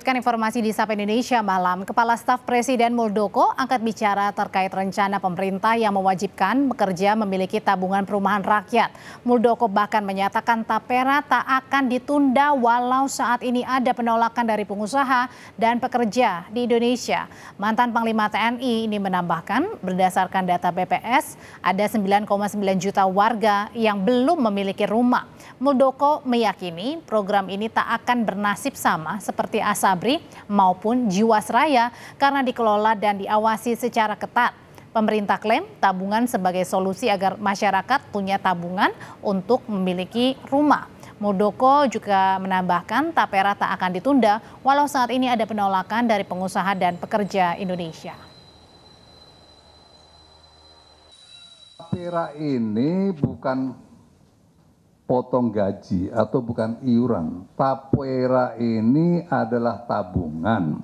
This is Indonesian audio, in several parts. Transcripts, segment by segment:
Informasi di Sapa Indonesia malam, Kepala Staf Presiden Muldoko angkat bicara terkait rencana pemerintah yang mewajibkan pekerja memiliki tabungan perumahan rakyat. Muldoko bahkan menyatakan tapera tak akan ditunda walau saat ini ada penolakan dari pengusaha dan pekerja di Indonesia. Mantan Panglima TNI ini menambahkan berdasarkan data BPS ada 9,9 juta warga yang belum memiliki rumah. Muldoko meyakini program ini tak akan bernasib sama seperti Asabri maupun Jiwasraya karena dikelola dan diawasi secara ketat. Pemerintah klaim tabungan sebagai solusi agar masyarakat punya tabungan untuk memiliki rumah. Muldoko juga menambahkan tapera tak akan ditunda walau saat ini ada penolakan dari pengusaha dan pekerja Indonesia. Tapera ini bukan potong gaji atau bukan iuran. Tapera ini adalah tabungan.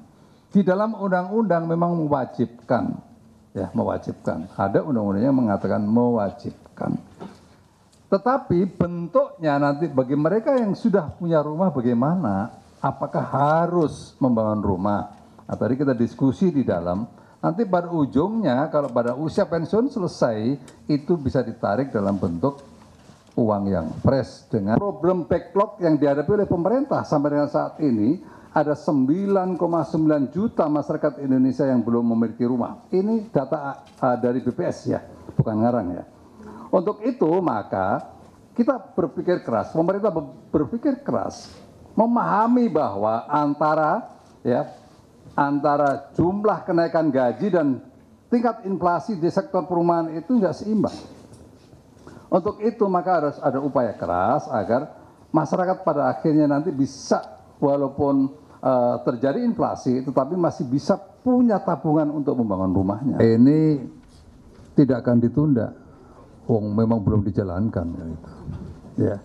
Di dalam undang-undang memang mewajibkan, ya mewajibkan. Ada undang-undangnya mengatakan mewajibkan. Tetapi bentuknya nanti bagi mereka yang sudah punya rumah bagaimana? Apakah harus membangun rumah? Nah, tadi kita diskusi di dalam. Nanti pada ujungnya kalau pada usia pensiun selesai itu bisa ditarik dalam bentuk uang yang fresh. Dengan problem backlog yang dihadapi oleh pemerintah sampai dengan saat ini ada 9,9 juta masyarakat Indonesia yang belum memiliki rumah. Ini data dari BPS ya, bukan ngarang ya. Untuk itu maka kita berpikir keras, pemerintah berpikir keras, memahami bahwa antara jumlah kenaikan gaji dan tingkat inflasi di sektor perumahan itu nggak seimbang. Untuk itu maka harus ada upaya keras agar masyarakat pada akhirnya nanti bisa walaupun terjadi inflasi tetapi masih bisa punya tabungan untuk membangun rumahnya. Ini tidak akan ditunda. Memang belum dijalankan gitu. Ya.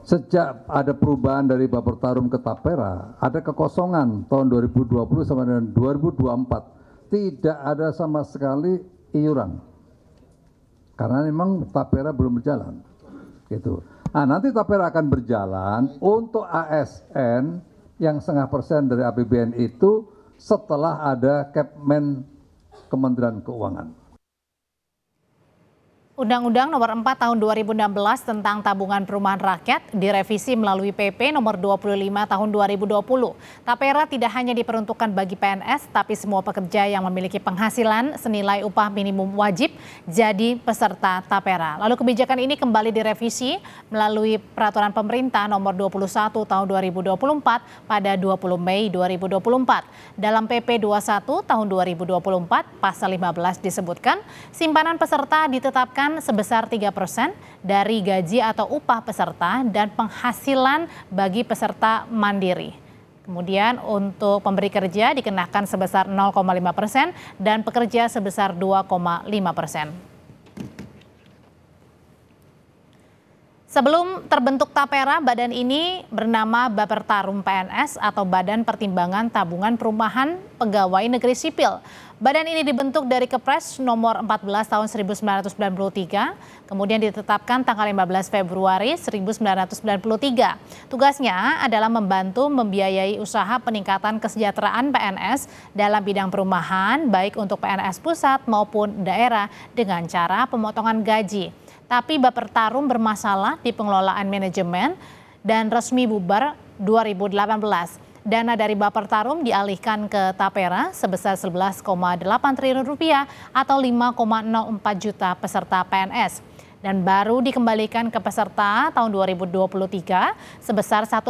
Sejak ada perubahan dari Bapertarum ke Tapera, ada kekosongan tahun 2020 sampai dengan 2024. Tidak ada sama sekali iuran. Karena memang tapera belum berjalan, gitu. Nah, nanti tapera akan berjalan untuk ASN yang 0,5% dari APBN itu setelah ada Kepmen Kementerian Keuangan. Undang-Undang Nomor 4 Tahun 2016 tentang Tabungan Perumahan Rakyat direvisi melalui PP Nomor 25 Tahun 2020. Tapera tidak hanya diperuntukkan bagi PNS, tapi semua pekerja yang memiliki penghasilan senilai upah minimum wajib jadi peserta tapera. Lalu kebijakan ini kembali direvisi melalui Peraturan Pemerintah Nomor 21 Tahun 2024 pada 20 Mei 2024. Dalam PP 21 Tahun 2024 Pasal 15 disebutkan simpanan peserta ditetapkan sebesar 3% dari gaji atau upah peserta dan penghasilan bagi peserta mandiri. Kemudian untuk pemberi kerja dikenakan sebesar 0,5% dan pekerja sebesar 2,5%. Sebelum terbentuk tapera, badan ini bernama Bapertarum PNS atau Badan Pertimbangan Tabungan Perumahan Pegawai Negeri Sipil. Badan ini dibentuk dari Kepres nomor 14 tahun 1993, kemudian ditetapkan tanggal 15 Februari 1993. Tugasnya adalah membantu membiayai usaha peningkatan kesejahteraan PNS dalam bidang perumahan, baik untuk PNS pusat maupun daerah dengan cara pemotongan gaji. Tapi Bapertarum bermasalah di pengelolaan manajemen dan resmi bubar 2018. Dana dari Bapertarum dialihkan ke Tapera sebesar 11,8 triliun rupiah atau 5,04 juta peserta PNS. Dan baru dikembalikan ke peserta tahun 2023 sebesar 1,8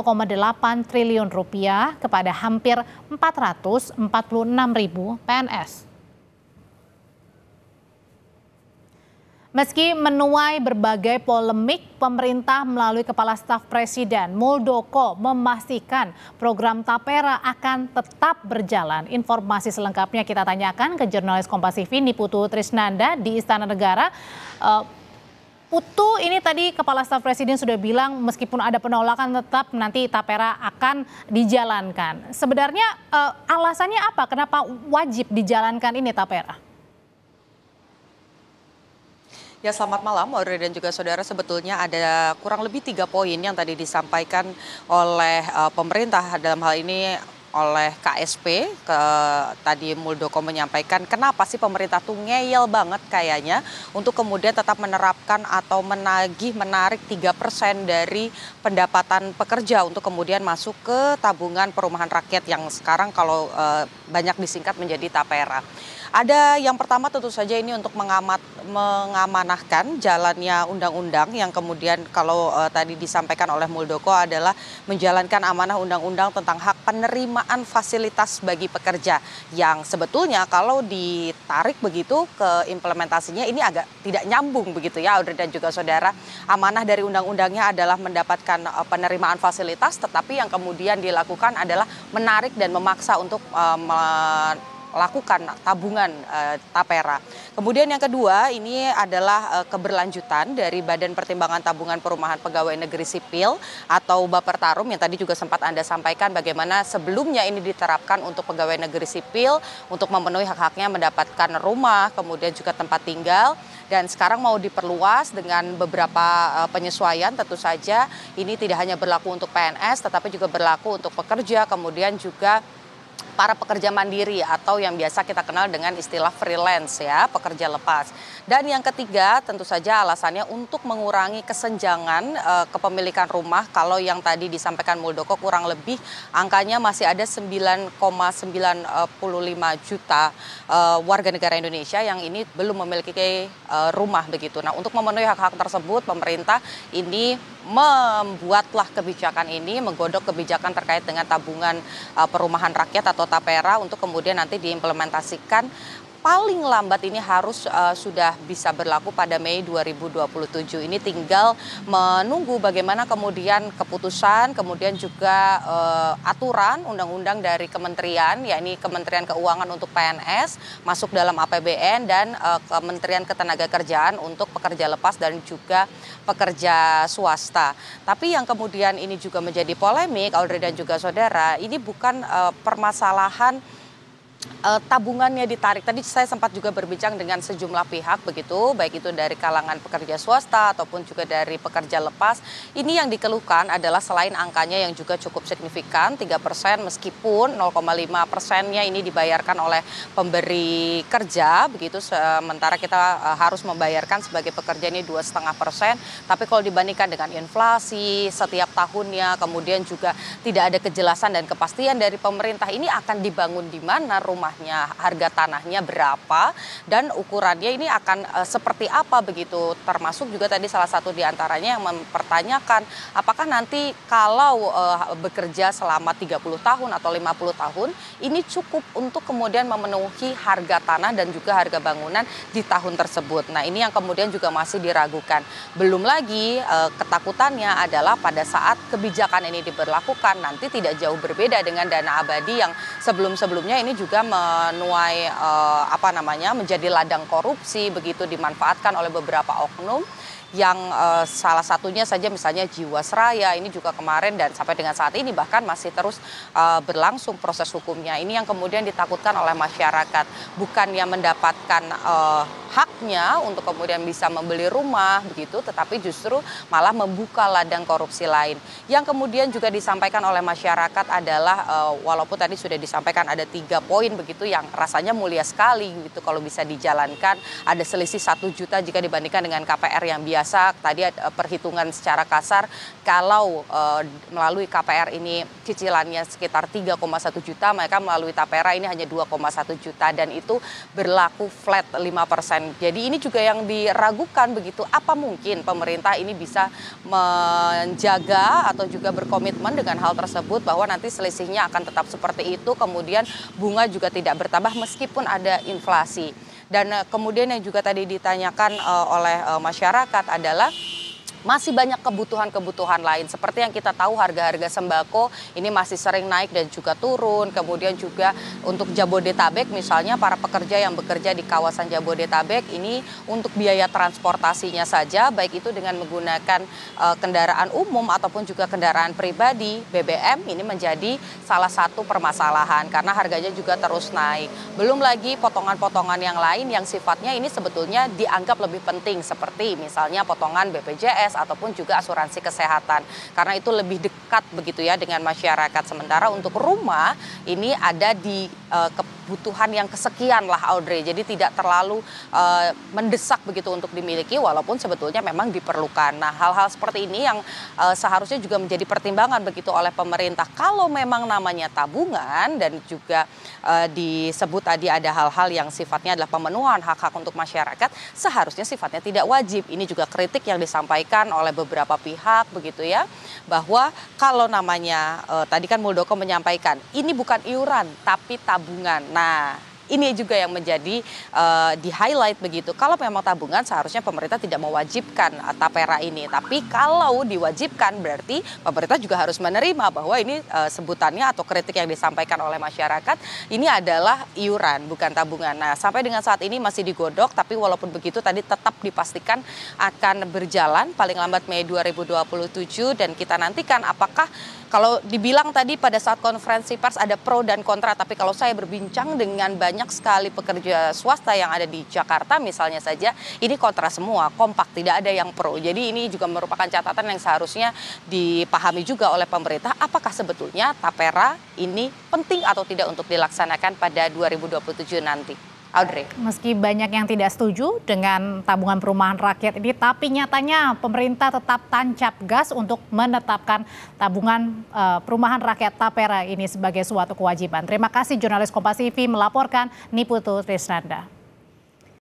triliun rupiah kepada hampir 446.000 PNS. Meski menuai berbagai polemik, pemerintah melalui Kepala Staf Presiden Muldoko memastikan program tapera akan tetap berjalan. Informasi selengkapnya kita tanyakan ke jurnalis Kompas TV Niputu Trisnanda di Istana Negara. Putu, ini tadi Kepala Staf Presiden sudah bilang meskipun ada penolakan tetap nanti tapera akan dijalankan. Sebenarnya alasannya apa? Kenapa wajib dijalankan ini tapera? Ya, selamat malam Audrey dan juga saudara. Sebetulnya ada kurang lebih 3 poin yang tadi disampaikan oleh pemerintah. Dalam hal ini oleh KSP, tadi Muldoko menyampaikan kenapa sih pemerintah tuh ngeyel banget kayaknya untuk kemudian tetap menerapkan atau menarik 3% dari pendapatan pekerja untuk kemudian masuk ke tabungan perumahan rakyat yang sekarang kalau banyak disingkat menjadi TAPERA. Ada yang pertama tentu saja ini untuk mengamanahkan jalannya undang-undang yang kemudian kalau tadi disampaikan oleh Muldoko adalah menjalankan amanah undang-undang tentang hak penerimaan fasilitas bagi pekerja yang sebetulnya kalau ditarik begitu ke implementasinya ini agak tidak nyambung begitu ya Audrey dan juga saudara. Amanah dari undang-undangnya adalah mendapatkan penerimaan fasilitas tetapi yang kemudian dilakukan adalah menarik dan memaksa untuk lakukan tabungan TAPERA. Kemudian yang kedua ini adalah keberlanjutan dari Badan Pertimbangan Tabungan Perumahan Pegawai Negeri Sipil atau Bapertarum yang tadi juga sempat Anda sampaikan bagaimana sebelumnya ini diterapkan untuk pegawai negeri sipil untuk memenuhi hak-haknya mendapatkan rumah, kemudian juga tempat tinggal. Dan sekarang mau diperluas dengan beberapa penyesuaian, tentu saja ini tidak hanya berlaku untuk PNS tetapi juga berlaku untuk pekerja, kemudian juga para pekerja mandiri atau yang biasa kita kenal dengan istilah freelance ya, pekerja lepas. Dan yang ketiga tentu saja alasannya untuk mengurangi kesenjangan kepemilikan rumah. Kalau yang tadi disampaikan Muldoko kurang lebih angkanya masih ada 9,95 juta warga negara Indonesia yang ini belum memiliki rumah begitu. Nah, untuk memenuhi hak-hak tersebut pemerintah ini membuatlah kebijakan ini, menggodok kebijakan terkait dengan tabungan perumahan rakyat atau TAPERA untuk kemudian nanti diimplementasikan paling lambat ini harus sudah bisa berlaku pada Mei 2027. Ini tinggal menunggu bagaimana kemudian keputusan, kemudian juga aturan undang-undang dari kementerian, yakni Kementerian Keuangan untuk PNS masuk dalam APBN dan Kementerian Ketenagakerjaan untuk pekerja lepas dan juga pekerja swasta. Tapi yang kemudian ini juga menjadi polemik, Audrey dan juga saudara, ini bukan permasalahan tabungannya ditarik. Tadi saya sempat juga berbincang dengan sejumlah pihak begitu, baik itu dari kalangan pekerja swasta ataupun juga dari pekerja lepas. Ini yang dikeluhkan adalah selain angkanya yang juga cukup signifikan 3% meskipun 0,5%-nya ini dibayarkan oleh pemberi kerja begitu, sementara kita harus membayarkan sebagai pekerja ini 2,5%. Tapi kalau dibandingkan dengan inflasi setiap tahunnya, kemudian juga tidak ada kejelasan dan kepastian dari pemerintah ini akan dibangun di mana rumahnya, harga tanahnya berapa, dan ukurannya ini akan seperti apa begitu. Termasuk juga tadi salah satu diantaranya yang mempertanyakan apakah nanti kalau bekerja selama 30 tahun atau 50 tahun ini cukup untuk kemudian memenuhi harga tanah dan juga harga bangunan di tahun tersebut. Nah, ini yang kemudian juga masih diragukan. Belum lagi ketakutannya adalah pada saat kebijakan ini diberlakukan nanti tidak jauh berbeda dengan dana abadi yang sebelum-sebelumnya ini juga menuai menjadi ladang korupsi begitu, dimanfaatkan oleh beberapa oknum yang salah satunya saja misalnya Jiwasraya ini juga kemarin dan sampai dengan saat ini bahkan masih terus berlangsung proses hukumnya. Ini yang kemudian ditakutkan oleh masyarakat, bukannya mendapatkan haknya untuk kemudian bisa membeli rumah begitu, tetapi justru malah membuka ladang korupsi lain. Yang kemudian juga disampaikan oleh masyarakat adalah walaupun tadi sudah disampaikan ada 3 poin begitu yang rasanya mulia sekali gitu kalau bisa dijalankan, ada selisih 1 juta jika dibandingkan dengan KPR yang biasa. Tadi perhitungan secara kasar kalau melalui KPR ini cicilannya sekitar 3,1 juta, maka melalui TAPERA ini hanya 2,1 juta dan itu berlaku flat 5%. Jadi ini juga yang diragukan begitu, apa mungkin pemerintah ini bisa menjaga atau juga berkomitmen dengan hal tersebut bahwa nanti selisihnya akan tetap seperti itu, kemudian bunga juga tidak bertambah meskipun ada inflasi. Dan kemudian yang juga tadi ditanyakan oleh masyarakat adalah masih banyak kebutuhan-kebutuhan lain. Seperti yang kita tahu harga-harga sembako ini masih sering naik dan juga turun. Kemudian juga untuk Jabodetabek misalnya para pekerja yang bekerja di kawasan Jabodetabek ini untuk biaya transportasinya saja baik itu dengan menggunakan kendaraan umum ataupun juga kendaraan pribadi, BBM ini menjadi salah satu permasalahan karena harganya juga terus naik. Belum lagi potongan-potongan yang lain yang sifatnya ini sebetulnya dianggap lebih penting seperti misalnya potongan BPJS BPJS ataupun juga asuransi kesehatan. Karena itu lebih dekat begitu ya dengan masyarakat. Sementara untuk rumah ini ada di kebutuhan yang kesekian lah Audrey. Jadi tidak terlalu mendesak begitu untuk dimiliki walaupun sebetulnya memang diperlukan. Nah, hal-hal seperti ini yang seharusnya juga menjadi pertimbangan begitu oleh pemerintah. Kalau memang namanya tabungan dan juga disebut tadi ada hal-hal yang sifatnya adalah pemenuhan hak-hak untuk masyarakat, seharusnya sifatnya tidak wajib. Ini juga kritik yang disampaikan oleh beberapa pihak begitu ya, bahwa kalau namanya tadi kan Muldoko menyampaikan ini bukan iuran tapi tabungan. Nah, ini juga yang menjadi di-highlight begitu. Kalau memang tabungan seharusnya pemerintah tidak mewajibkan tapera ini. Tapi kalau diwajibkan berarti pemerintah juga harus menerima bahwa ini sebutannya atau kritik yang disampaikan oleh masyarakat ini adalah iuran bukan tabungan. Nah, sampai dengan saat ini masih digodok tapi walaupun begitu tadi tetap dipastikan akan berjalan paling lambat Mei 2027 dan kita nantikan apakah kalau dibilang tadi pada saat konferensi pers ada pro dan kontra, tapi kalau saya berbincang dengan banyak sekali pekerja swasta yang ada di Jakarta misalnya saja, ini kontra semua, kompak, tidak ada yang pro. Jadi ini juga merupakan catatan yang seharusnya dipahami juga oleh pemerintah, apakah sebetulnya tapera ini penting atau tidak untuk dilaksanakan pada 2027 nanti. Audrey. Meski banyak yang tidak setuju dengan tabungan perumahan rakyat ini, tapi nyatanya pemerintah tetap tancap gas untuk menetapkan tabungan perumahan rakyat tapera ini sebagai suatu kewajiban. Terima kasih jurnalis Kompas TV melaporkan Niputu Trisnanda.